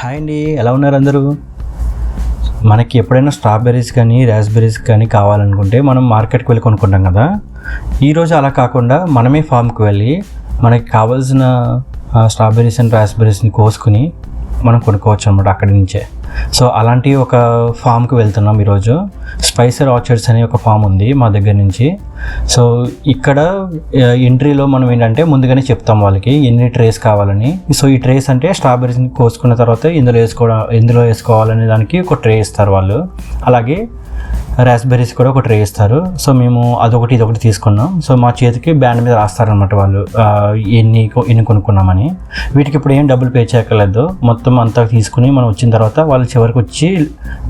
Hi అండి, ఎలా ఉన్నారు అందరూ? మనకి ఎప్పుడైనా స్ట్రాబెర్రీస్ కానీ రాస్బెర్రీస్ కానీ కావాలనుకుంటే మనం మార్కెట్కి వెళ్ళి కొనుక్కుంటాం కదా. ఈరోజు అలా కాకుండా మనమే ఫామ్కి వెళ్ళి మనకి కావాల్సిన స్ట్రాబెర్రీస్ అండ్ రాస్బెర్రీస్ని కోసుకుని మనం కొనుక్కోవచ్చు అనమాట అక్కడి నుంచే. సో అలాంటి ఒక ఫామ్కి వెళ్తున్నాం ఈరోజు. స్పైసర్ ఆర్చర్డ్స్ అనే ఒక ఫామ్ ఉంది మా దగ్గర నుంచి. సో ఇక్కడ ఎంట్రీలో మనం ఏంటంటే ముందుగానే చెప్తాం వాళ్ళకి ఎన్ని ట్రేస్ కావాలని. సో ఈ ట్రేస్ అంటే స్ట్రాబెర్రీస్ని కోసుకున్న తర్వాత ఇందులో వేసుకోవాలనే దానికి ఒక ట్రే ఇస్తారు వాళ్ళు. అలాగే రాస్బెర్రీస్ కూడా ఒక ట్రే ఇస్తారు. సో మేము ఇదొకటి తీసుకున్నాం. సో మా చేతికి బ్యాండ్ మీద రాస్తారనమాట వాళ్ళు ఎన్ని కొనుక్కున్నామని. వీటికి ఇప్పుడు ఏం డబ్బులు పే చేయక్కర్లేదు. మొత్తం అంతా తీసుకుని మనం వచ్చిన తర్వాత వాళ్ళు చివరికి వచ్చి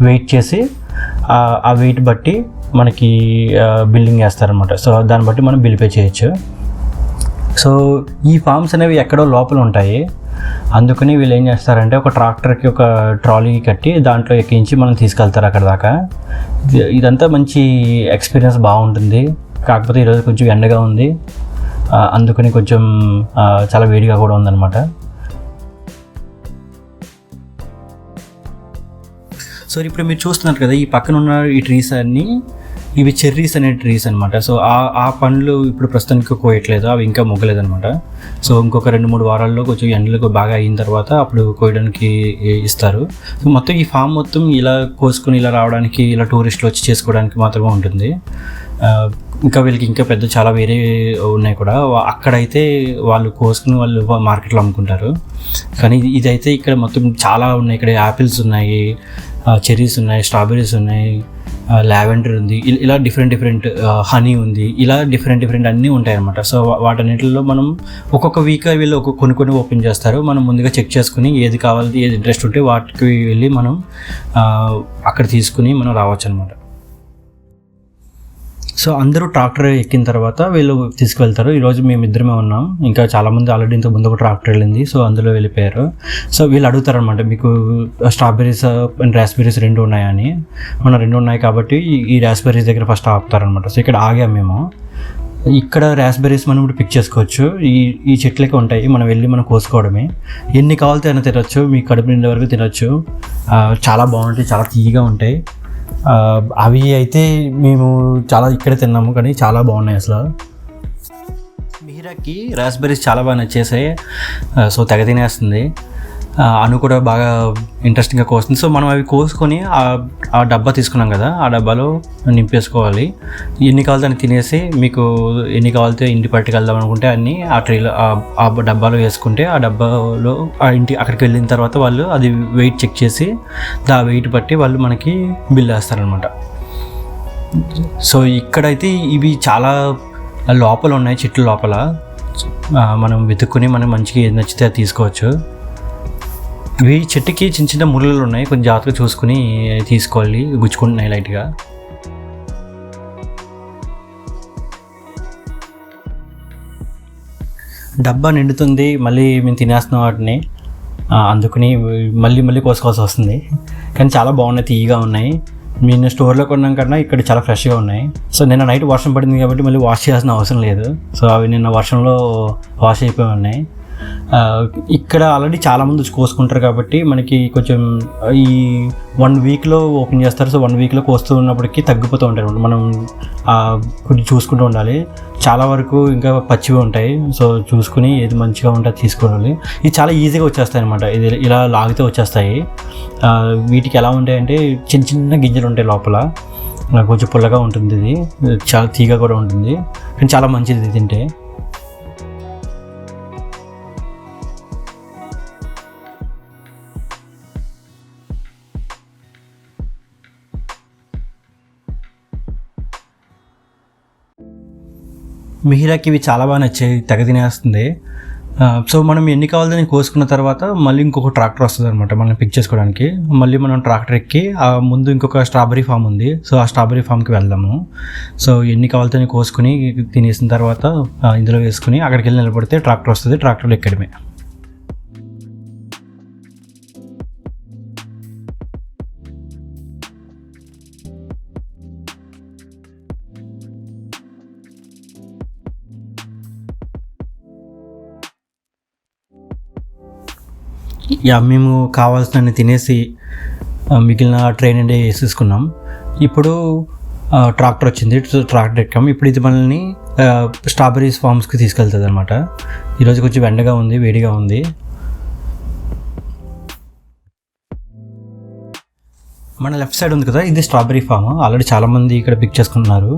వెయిట్ చేసి ఆ వెయిట్ బట్టి మనకి బిల్లింగ్ వేస్తారనమాట. సో దాన్ని బట్టి మనం బిల్ పే చేయొచ్చు. సో ఈ ఫామ్స్ అనేవి ఎక్కడో లోపల ఉంటాయి. అందుకని వీళ్ళు ఏం చేస్తారంటే ఒక ట్రాక్టర్కి ఒక ట్రాలీ కట్టి దాంట్లో ఎక్కించి మనం తీసుకెళ్తారు అక్కడ దాకా. ఇదంతా మంచి ఎక్స్పీరియన్స్ బాగుంటుంది. కాకపోతే ఈరోజు కొంచెం ఎండగా ఉంది, అందుకని కొంచెం చాలా వేడిగా కూడా ఉందన్నమాట. సో ఇప్పుడు మీరు చూస్తున్నారు కదా, ఈ పక్కన ఉన్న ఈ ట్రీస్ అన్నీ ఇవి చెర్రీస్ అనే ట్రీస్ అనమాట. సో ఆ పండ్లు ఇప్పుడు ప్రస్తుతానికి కోయట్లేదు, అవి ఇంకా మొగ్గలేదు అనమాట. సో ఇంకొక 2-3 వారాల్లో కొంచెం ఎండలకు బాగా అయిన తర్వాత అప్పుడు కోయడానికి ఇస్తారు. సో మొత్తం ఈ ఫామ్ మొత్తం ఇలా కోసుకొని ఇలా రావడానికి, ఇలా టూరిస్టులు వచ్చి చేసుకోవడానికి మాత్రమే ఉంటుంది. ఇంకా వీళ్ళకి ఇంకా పెద్ద చాలా వేరే ఉన్నాయి కూడా. అక్కడైతే వాళ్ళు కోసుకుని వాళ్ళు మార్కెట్లో అమ్ముకుంటారు. కానీ ఇదైతే ఇక్కడ మొత్తం చాలా ఉన్నాయి. ఇక్కడ యాపిల్స్ ఉన్నాయి, చెర్రీస్ ఉన్నాయి, స్ట్రాబెర్రీస్ ఉన్నాయి, లావెండర్ ఉంది, ఇలా డిఫరెంట్ హనీ ఉంది, ఇలా డిఫరెంట్ అన్నీ ఉంటాయి అన్నమాట. సో వాటన్నిటిలో మనం ఒక్కొక్క వీక్ వీళ్ళు కొన్ని ఓపెన్ చేస్తారు. మనం ముందుగా చెక్ చేసుకుని ఏది కావాలి, ఏది ఇంట్రెస్ట్ ఉంటే వాటికి వెళ్ళి మనం అక్కడ తీసుకుని మనం రావచ్చు అనమాట. సో అందరూ ట్రాక్టర్ ఎక్కిన తర్వాత వీళ్ళు తీసుకువెళ్తారు. ఈరోజు మేము ఇద్దరమే ఉన్నాం, ఇంకా చాలామంది ఆల్రెడీ ఇంతకు ముందు ఒక ట్రాక్టర్ వెళ్ళింది. సో అందులో వెళ్ళిపోయారు. సో వీళ్ళు అడుగుతారనమాట, మీకు స్ట్రాబెర్రీస్ అండ్ రాస్బెర్రీస్ 2 ఉన్నాయని. మన 2 ఉన్నాయి కాబట్టి ఈ రాస్బెర్రీస్ దగ్గర ఫస్ట్ ఆపుతారనమాట. సో ఇక్కడ ఆగాం మేము. ఇక్కడ రాస్బెర్రీస్ మనం ఇప్పుడు పిక్ చేసుకోవచ్చు. ఈ చెట్లకే ఉంటాయి, మనం వెళ్ళి మనం కోసుకోవడమే. ఎన్ని కావాలితే అయినా తినచ్చు, మీ కడుపు నిండే వరకు తినచ్చు. చాలా బాగుంటాయి, చాలా తీయగా ఉంటాయి. అవి అయితే మేము చాలా ఇక్కడే తిన్నాము, కానీ చాలా బాగున్నాయి అసలు. మిహిరాకి రాస్బెర్రీస్ చాలా బాగా నచ్చేసాయి. సో తెగ తినేస్తుంది. అను కూడా బాగా ఇంట్రెస్టింగ్గా కోస్తుంది. సో మనం అవి కోసుకొని ఆ డబ్బా తీసుకున్నాం కదా, ఆ డబ్బాలో నింపేసుకోవాలి. ఎన్ని కావాలితే అని తినేసి, మీకు ఎన్ని కావాలితే ఇంటి పట్టుకెళ్దాం అనుకుంటే అన్నీ ఆ ట్రేలో ఆ డబ్బాలో వేసుకుంటే, ఆ డబ్బాలో అక్కడికి వెళ్ళిన తర్వాత వాళ్ళు అది వెయిట్ చెక్ చేసి ఆ వెయిట్ బట్టి వాళ్ళు మనకి బిల్ వేస్తారనమాట. సో ఇక్కడైతే ఇవి చాలా లోపల ఉన్నాయి, చెట్ల లోపల. మనం వెతుక్కుని మనం మంచిగా ఏది నచ్చితే అది తీసుకోవచ్చు. ఇవి చెట్టుకి చిన్న ముళ్ళలు ఉన్నాయి, కొంచెం జాగ్రత్తగా చూసుకుని తీసుకోవాలి, గుచ్చుకుంటున్నాయి లైట్గా. డబ్బా నిండుతుంది, మళ్ళీ మేము తినేస్తున్నాం వాటిని. అందుకని మళ్ళీ కోసుకోవాల్సి వస్తుంది. కానీ చాలా బాగున్నాయి, తీయగా ఉన్నాయి. నేను స్టోర్లో కొన్నాం కన్నా ఇక్కడ చాలా ఫ్రెష్గా ఉన్నాయి. సో నిన్న నైట్ వర్షం పడింది కాబట్టి మళ్ళీ వాష్ చేయాల్సిన అవసరం లేదు. సో అవి నిన్న వర్షంలో వాష్ అయిపోయి ఉన్నాయి. ఇక్కడ ఆల్రెడీ చాలామంది వచ్చి కోసుకుంటారు కాబట్టి మనకి కొంచెం ఈ 1 వీక్లో ఓపెన్ చేస్తారు. సో 1 వీక్లో కోస్తూ ఉన్నప్పటికీ తగ్గిపోతూ ఉంటాయి. మనం కొంచెం చూసుకుంటూ ఉండాలి. చాలా వరకు ఇంకా పచ్చివి ఉంటాయి. సో చూసుకుని ఏది మంచిగా ఉంటే తీసుకోవాలి. ఇది చాలా ఈజీగా వచ్చేస్తాయి అనమాట. ఇది ఇలా లాగితే వచ్చేస్తాయి. వీటికి ఎలా ఉంటాయంటే చిన్న గింజలు ఉంటాయి లోపల, కొంచెం పుల్లగా ఉంటుంది. ఇది చాలా తీగ కూడా ఉంటుంది, కానీ చాలా మంచిది తింటే. మిహిరాకి ఇవి చాలా బాగా నచ్చాయి, తెగ తినేస్తుంది. సో మనం ఎన్ని కావాలని కోసుకున్న తర్వాత మళ్ళీ ఇంకొక ట్రాక్టర్ వస్తుంది అనమాట మనం పిక్ చేసుకోవడానికి. మళ్ళీ మనం ట్రాక్టర్ ఎక్కి ముందు ఇంకొక స్ట్రాబెర్రీ ఫామ్ ఉంది. సో ఆ స్ట్రాబెర్రీ ఫామ్కి వెళ్దాము. సో ఎన్ని కావాలితే కోసుకుని తినేసిన తర్వాత ఇందులో వేసుకుని అక్కడికి వెళ్ళి నిలబడితే ట్రాక్టర్ వస్తుంది, ట్రాక్టర్లో ఎక్కడమే. మేము కావాల్సినన్ని తినేసి మిగిలిన ట్రైన్ అండి వేసేసుకున్నాం. ఇప్పుడు ట్రాక్టర్ వచ్చింది, ట్రాక్టర్ ఎక్కాం. ఇప్పుడు ఇది మనల్ని స్ట్రాబెరీస్ ఫార్మ్స్కి తీసుకెళ్తుంది అనమాట. ఈరోజు కొంచెం ఎండగా ఉంది, వేడిగా ఉంది. మన లెఫ్ట్ సైడ్ ఉంది కదా, ఇది స్ట్రాబెరీ ఫామ్. ఆల్రెడీ చాలామంది ఇక్కడ పిక్ చేసుకుంటున్నారు.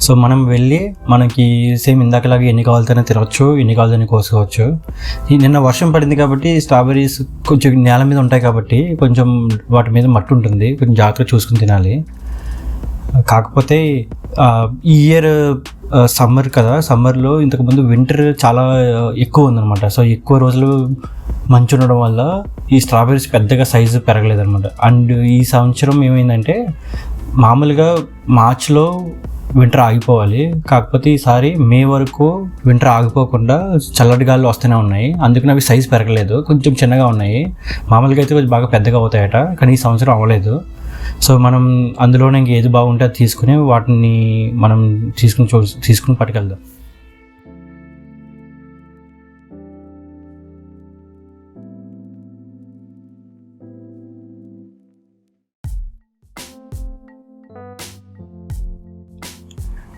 సో మనం వెళ్ళి మనకి సేమ్ ఇందాకలాగా ఎన్ని కావాలితేనే తినవచ్చు, ఎన్ని కావాలని కోసుకోవచ్చు. నిన్న వర్షం పడింది కాబట్టి స్ట్రాబెరీస్ కొంచెం నేల మీద ఉంటాయి కాబట్టి కొంచెం వాటి మీద మట్టి ఉంటుంది, కొంచెం జాగ్రత్తగా చూసుకుని తినాలి. కాకపోతే ఈ ఇయర్ సమ్మర్ కదా, సమ్మర్లో ఇంతకుముందు వింటర్ చాలా ఎక్కువ ఉందన్నమాట. సో ఎక్కువ రోజులు మంచు ఉండడం వల్ల ఈ స్ట్రాబెరీస్ పెద్దగా సైజు పెరగలేదన్నమాట. అండ్ ఈ సంవత్సరం ఏమైందంటే మామూలుగా మార్చ్లో వింటర్ ఆగిపోవాలి, కాకపోతే ఈసారి మే వరకు వింటర్ ఆగిపోకుండా చల్లటి గాలు వస్తూనే ఉన్నాయి. అందుకని అవి సైజు పెరగలేదు, కొంచెం చిన్నగా ఉన్నాయి. మామూలుగా అయితే కొంచెం బాగా పెద్దగా అవుతాయట, కానీ ఈ సంవత్సరం అవ్వలేదు. సో మనం అందులోనే ఇంక ఏది బాగుంటే అది తీసుకుని వాటిని మనం తీసుకుని పట్టుకెళ్దాం.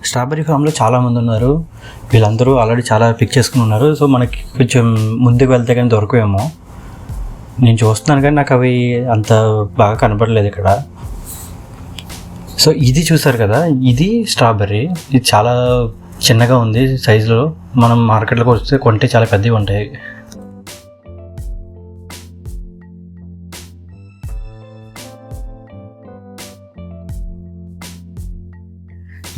స్ట్రాబెరీ ఫామ్లో చాలామంది ఉన్నారు, వీళ్ళందరూ ఆల్రెడీ చాలా పిక్ చేసుకుని ఉన్నారు. సో మనకి కొంచెం ముందుకు వెళ్తే కానీ దొరకవేమో. నేను చూస్తున్నాను కానీ నాకు అవి అంత బాగా కనపడలేదు ఇక్కడ. సో ఇది చూసారు కదా, ఇది స్ట్రాబెర్రీ. ఇది చాలా చిన్నగా ఉంది సైజులో. మనం మార్కెట్లోకి వస్తే కొంటే చాలా పెద్దవి ఉంటాయి.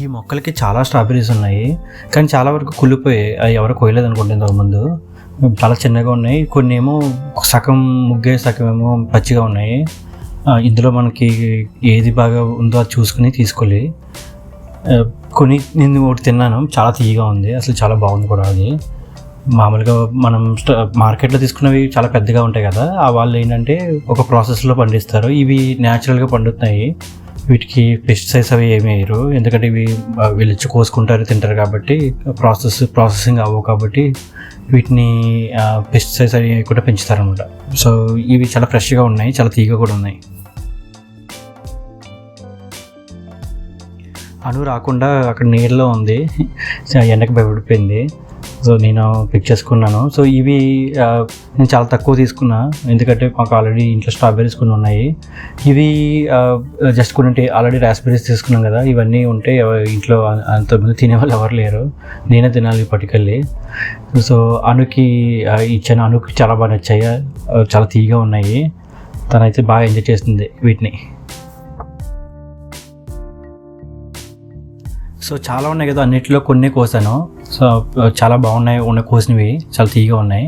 ఈ మొక్కలకి చాలా స్ట్రాబెర్రీస్ ఉన్నాయి, కానీ చాలా వరకు కుళ్ళిపోయాయి. అవి ఎవరు కోయలేదు అనుకుంటే ఇంతకుముందు. చాలా చిన్నగా ఉన్నాయి, కొన్ని ఏమో సగం ముగ్గే, సగం ఏమో పచ్చిగా ఉన్నాయి. ఇందులో మనకి ఏది బాగా ఉందో అది చూసుకుని తీసుకోవాలి. కొన్ని నేను ఒకటి తిన్నాను, చాలా తీయగా ఉంది, అసలు చాలా బాగుంది కూడా. అది మామూలుగా మనం మార్కెట్లో తీసుకున్నవి చాలా పెద్దగా ఉంటాయి కదా, ఆ వాళ్ళు ఏంటంటే ఒక ప్రాసెస్లో పండిస్తారు. ఇవి న్యాచురల్గా పండుతున్నాయి, వీటికి పెస్టిసైడ్స్ అవి ఏమి వేయరు. ఎందుకంటే ఇవి వీళ్ళు ఇచ్చి కోసుకుంటారు, తింటారు కాబట్టి ప్రాసెసింగ్ అవ్వవు కాబట్టి వీటిని పెస్టిసైడ్స్ అవి కూడా పెంచుతారనమాట. సో ఇవి చాలా ఫ్రెష్గా ఉన్నాయి, చాలా తీగ కూడా ఉన్నాయి. అను రాకుండా అక్కడ నీళ్ళలో ఉంది, ఎండకు భయపడిపోయింది. సో నేను పిక్ చేసుకున్నాను. సో ఇవి నేను చాలా తక్కువ తీసుకున్నా, ఎందుకంటే మాకు ఆల్రెడీ ఇంట్లో స్ట్రాబెర్రీస్ కొన్ని ఉన్నాయి. ఇవి జస్ట్ కొన్ని ఆల్రెడీ రాస్బెర్రీస్ తీసుకున్నాం కదా, ఇవన్నీ ఉంటే ఇంట్లో అంతమంది తినేవాళ్ళు ఎవరు లేరు, నేనే తినాలి పట్టుకెళ్ళి. సో అనుకి ఇచ్చాను, అనుకి చాలా బాగా నచ్చాయి, చాలా తీయగా ఉన్నాయి. తనైతే బాగా ఎంజాయ్ చేస్తుంది వీటిని. సో చాలా ఉన్నాయి కదా, అన్నిటిలో కొన్ని కోసాను. సో చాలా బాగున్నాయి, కోసినవి చాలా తీయగా ఉన్నాయి.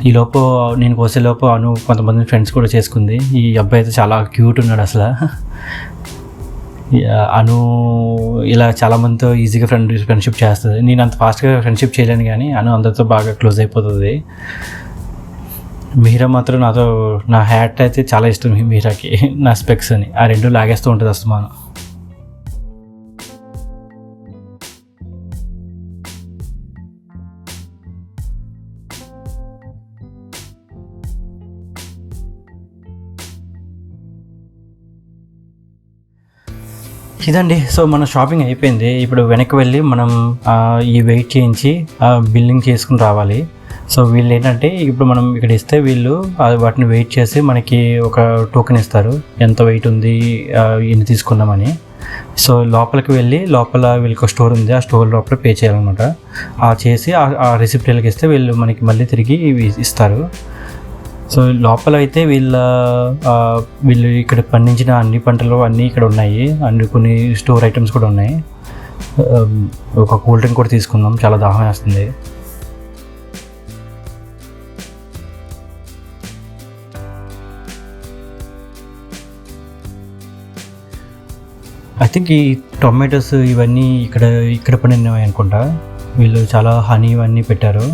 ఈ లోపు నేను కోసేలోపు అను కొంతమంది ఫ్రెండ్స్ కూడా చేసుకుంది. ఈ అబ్బాయి అయితే చాలా క్యూట్ ఉన్నాడు అసలు. అను ఇలా చాలామందితో ఈజీగా ఫ్రెండ్షిప్ చేస్తుంది. నేను అంత ఫాస్ట్గా ఫ్రెండ్షిప్ చేయలేను, కానీ అను అందరితో బాగా క్లోజ్ అయిపోతుంది. మీరా మాత్రం నాతో, నా హ్యాట్ అయితే చాలా ఇష్టం మీరాకి, నా స్పెక్స్ అని, ఆ రెండు లాగేస్తూ ఉంటుంది అస్తమానం. ఇదండి. సో మన షాపింగ్ అయిపోయింది. ఇప్పుడు వెనక్కి వెళ్ళి మనం ఈ వెయిట్ చేయించి బిల్లింగ్ చేసుకుని రావాలి. సో వీళ్ళు ఏంటంటే ఇప్పుడు మనం ఇక్కడ ఇస్తే వీళ్ళు వాటిని వెయిట్ చేసి మనకి ఒక టోకెన్ ఇస్తారు, ఎంత వెయిట్ ఉంది, ఎన్ని తీసుకున్నామని. సో లోపలికి వెళ్ళి లోపల వీళ్ళకి ఒక స్టోర్ ఉంది, ఆ స్టోర్ లోపల పే చేయాలన్నమాట. చేసి ఆ రిసిప్ట్ వీళ్ళకి ఇస్తే వీళ్ళు మనకి మళ్ళీ తిరిగి ఇస్తారు. సో లోపల అయితే వీళ్ళు ఇక్కడ పండించిన అన్ని పంటలు అన్నీ ఇక్కడ ఉన్నాయి, అండ్ కొన్ని స్టోర్ ఐటమ్స్ కూడా ఉన్నాయి. ఒక కూల్ డ్రింక్ కూడా తీసుకుందాం, చాలా దాహం వేస్తుంది. ఐ థింక్ ఈ టొమాటోస్ ఇవన్నీ ఇక్కడ పండినవి అనుకుంటా. వీళ్ళు చాలా హనీ ఇవన్నీ పెట్టారు.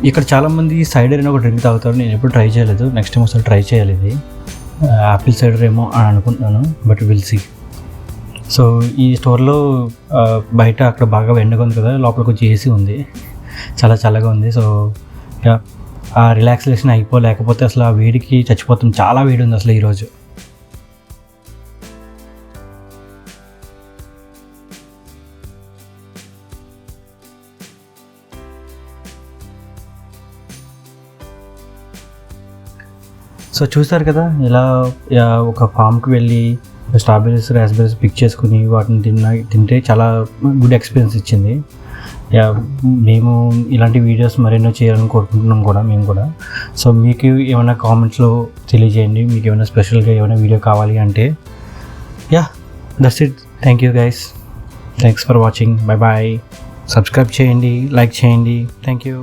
ఇక్కడ చాలామంది సైడర్ అని ఒక డ్రింక్ తాగుతారు, నేను ఎప్పుడు ట్రై చేయలేదు. నెక్స్ట్ టైం ఒకసారి ట్రై చేయాలి. ఇది యాపిల్ సైడర్ ఏమో అని అనుకుంటున్నాను, బట్ విల్ సీ. సో ఈ స్టోర్లో బయట అక్కడ బాగా ఎండగా ఉంది కదా, లోపల కొంచెం ఏసీ ఉంది, చాలా చల్లగా ఉంది. సో ఆ రిలాక్సేషన్ అయిపోలేకపోతే అసలు ఆ వేడికి చచ్చిపోతుంది. చాలా వేడి ఉంది అసలు ఈరోజు. సో చూసారు కదా ఇలా ఒక ఫామ్కి వెళ్ళి స్ట్రాబెర్రీస్ రాస్బెర్రీస్ పిక్ చేసుకుని వాటిని తింటే చాలా గుడ్ ఎక్స్పీరియన్స్ ఇచ్చింది. మేము ఇలాంటి వీడియోస్ మరెన్నో చేయాలని కోరుకుంటున్నాం కూడా మేము కూడా. సో మీకు ఏమైనా కామెంట్స్లో తెలియజేయండి, మీకు ఏమైనా స్పెషల్గా ఏమైనా వీడియో కావాలి అంటే. That's it. Thank you guys, thanks for watching. Bye bye. Subscribe చేయండి, లైక్ చేయండి. థ్యాంక్ యూ.